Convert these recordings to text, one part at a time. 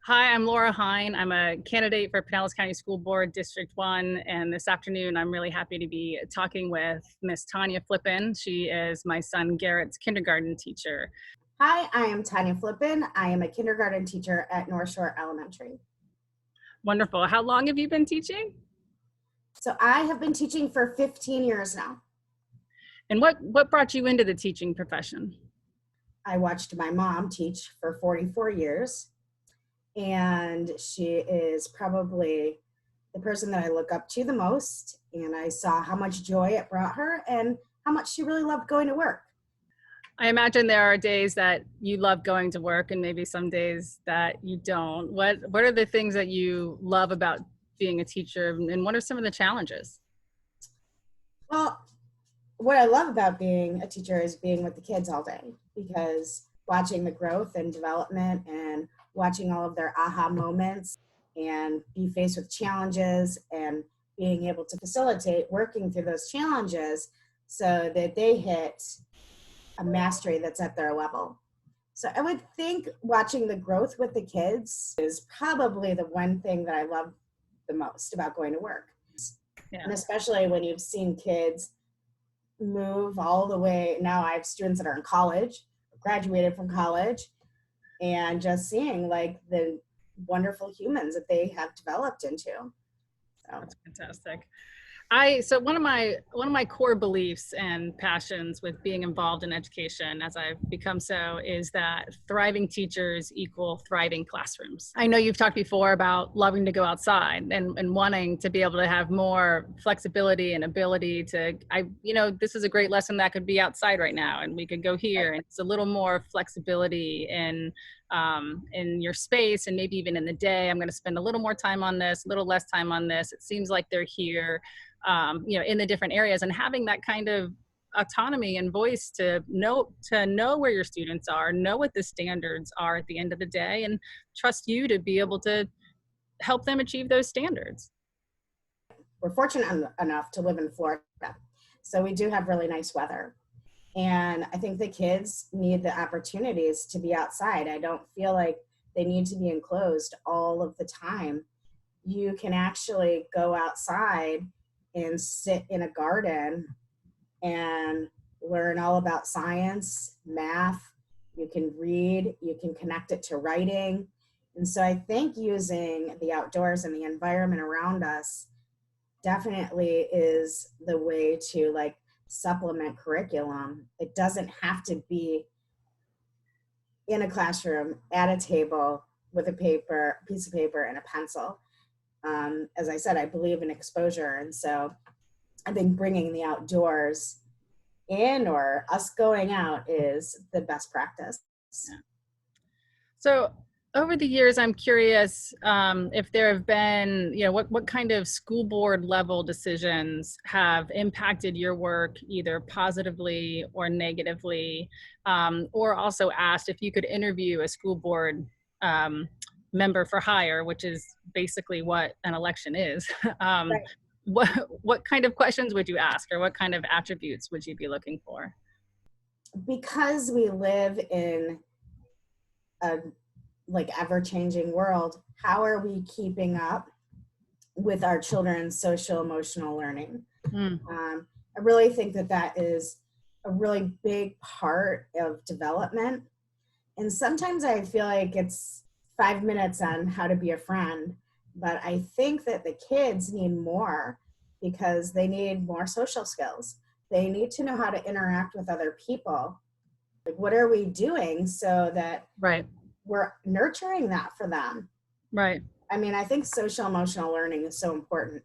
Hi, I'm Laura Hine. I'm a candidate for Pinellas County School Board District 1, and this afternoon I'm really happy to be talking with Miss Tanya Flippen. She is my son Garrett's kindergarten teacher. Hi, I am Tanya Flippen. I am a kindergarten teacher at North Shore Elementary. Wonderful. How long have you been teaching? So I have been teaching for 15 years now. And what brought you into the teaching profession? I watched my mom teach for 44 years, and she is probably the person that I look up to the most. And I saw how much joy it brought her and how much she really loved going to work. I imagine there are days that you love going to work and maybe some days that you don't. What are the things that you love about being a teacher, and what are some of the challenges? Well, what I love about being a teacher is being with the kids all day, because watching the growth and development and watching all of their aha moments and be faced with challenges and being able to facilitate working through those challenges so that they hit a mastery that's at their level. So I would think watching the growth with the kids is probably the one thing that I love the most about going to work. Yeah. And especially when you've seen kids move all the way. Now I have students that are in college, graduated from college, and just seeing like the wonderful humans that they have developed into. So That's fantastic. So one of my core beliefs and passions with being involved in education as I've become so is that thriving teachers equal thriving classrooms. I know you've talked before about loving to go outside and wanting to be able to have more flexibility and ability to, this is a great lesson that could be outside right now and we could go here, and it's a little more flexibility in your space, and maybe even in the day, I'm going to spend a little more time on this, a little less time on this. It seems like they're here in the different areas, and having that kind of autonomy and voice to know where your students are, know what the standards are at the end of the day, and trust you to be able to help them achieve those standards. we're fortunate enough to live in Florida, so we do have really nice weather. And I think the kids need the opportunities to be outside. I don't feel like they need to be enclosed all of the time. You can actually go outside and sit in a garden and learn all about science, math. You can read, you can connect it to writing. And so I think using the outdoors and the environment around us definitely is the way to like supplement curriculum. It doesn't have to be in a classroom at a table with a piece of paper and a pencil. As I said, I believe in exposure. And so I think bringing the outdoors in or us going out is the best practice. Yeah. So over the years, I'm curious if there have been, what kind of school board level decisions have impacted your work either positively or negatively, or also asked if you could interview a school board member for hire, which is basically what an election is. Right. What kind of questions would you ask, or what kind of attributes would you be looking for? Because we live in a like ever-changing world, how are we keeping up with our children's social emotional learning? Mm. I really think that that is a really big part of development. And sometimes I feel like it's 5 minutes on how to be a friend, but I think that the kids need more because they need more social skills. They need to know how to interact with other people. Like, what are we doing so that Right. we're nurturing that for them? Right. I mean, I think social emotional learning is so important,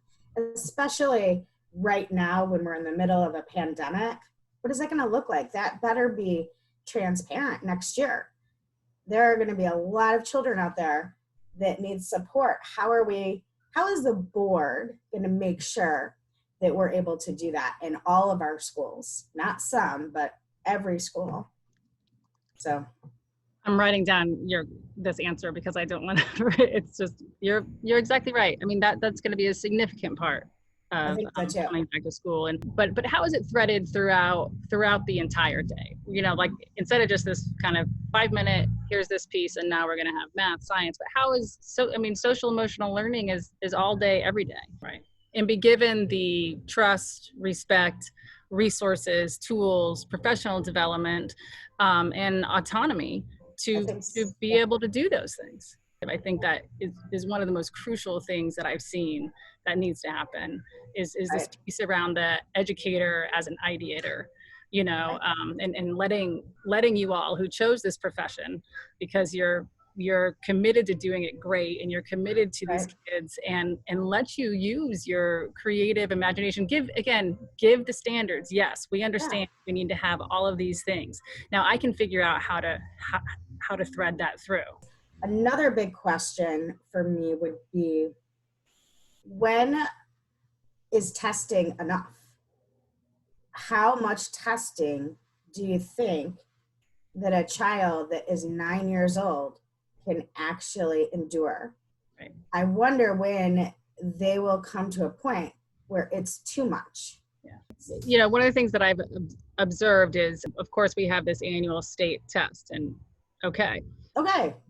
especially right now when we're in the middle of a pandemic. What is that going to look like? That better be transparent next year. There are going to be a lot of children out there that need support. How is the board going to make sure that we're able to do that in all of our schools? Not some, but every school. So I'm writing down this answer because I don't want to. It's just you're exactly right. I mean that's going to be a significant part I of think so too. coming back to school, but how is it threaded throughout the entire day? Like instead of just this kind of 5 minute, here's this piece, and now we're going to have math, science. But how is social emotional learning is all day, every day, right? And be given the trust, respect, resources, tools, professional development, and autonomy to be able to do those things. I think that is one of the most crucial things that I've seen that needs to happen is this piece around the educator as an ideator, and letting you all who chose this profession, because you're committed to doing it great, and you're committed to these kids, and let you use your creative imagination. Give the standards. Yes, we understand we need to have all of these things. Now I can figure out how to thread that through. Another big question for me would be, when is testing enough? How much testing do you think that a child that is 9 years old can actually endure? Right. I wonder when they will come to a point where it's too much. Yeah. One of the things that I've observed is, of course, we have this annual state test, and okay.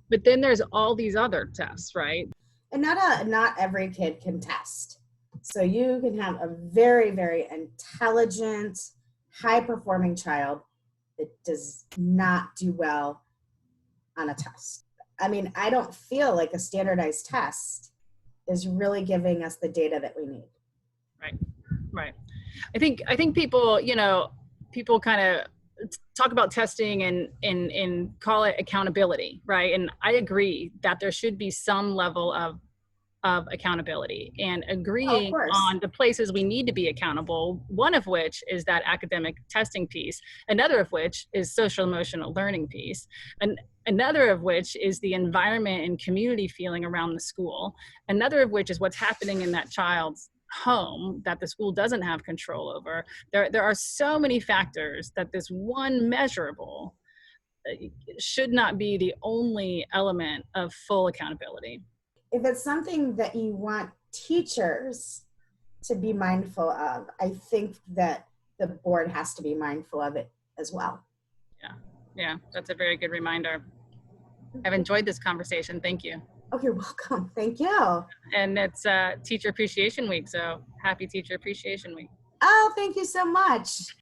But then there's all these other tests, right? And not every kid can test. So you can have a very, very intelligent, high-performing child that does not do well on a test. I mean, I don't feel like a standardized test is really giving us the data that we need. Right. I think people kind of talk about testing and call it accountability, right? And I agree that there should be some level of accountability, and agreeing on the places we need to be accountable, one of which is that academic testing piece, another of which is social emotional learning piece, and another of which is the environment and community feeling around the school, another of which is what's happening in that child's home that the school doesn't have control over. There are so many factors that this one measurable should not be the only element of full accountability. If it's something that you want teachers to be mindful of, I think that the board has to be mindful of it as well. Yeah, that's a very good reminder. I've enjoyed this conversation. Thank you. Oh, you're welcome. Thank you. And it's Teacher Appreciation Week, so happy Teacher Appreciation Week. Oh, thank you so much.